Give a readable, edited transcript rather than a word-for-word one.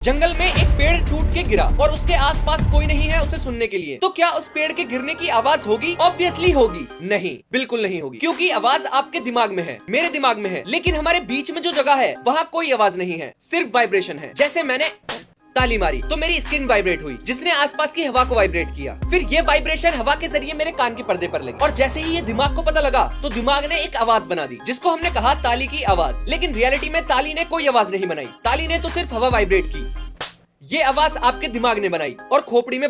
जंगल में एक पेड़ टूट के गिरा और उसके आसपास कोई नहीं है उसे सुनने के लिए, तो क्या उस पेड़ के गिरने की आवाज होगी? ऑब्वियसली होगी। नहीं, बिल्कुल नहीं होगी, क्योंकि आवाज आपके दिमाग में है, मेरे दिमाग में है, लेकिन हमारे बीच में जो जगह है वहाँ कोई आवाज नहीं है, सिर्फ वाइब्रेशन है। जैसे मैंने ताली मारी तो मेरी स्किन वाइब्रेट हुई, जिसने आसपास की हवा को वाइब्रेट किया। फिर ये वाइब्रेशन हवा के जरिए मेरे कान के पर्दे पर लगी और जैसे ही ये दिमाग को पता लगा तो दिमाग ने एक आवाज बना दी, जिसको हमने कहा ताली की आवाज। लेकिन रियलिटी में ताली ने कोई आवाज नहीं बनाई, ताली ने तो सिर्फ हवा वाइब्रेट की। ये आवाज आपके दिमाग ने बनाई और खोपड़ी में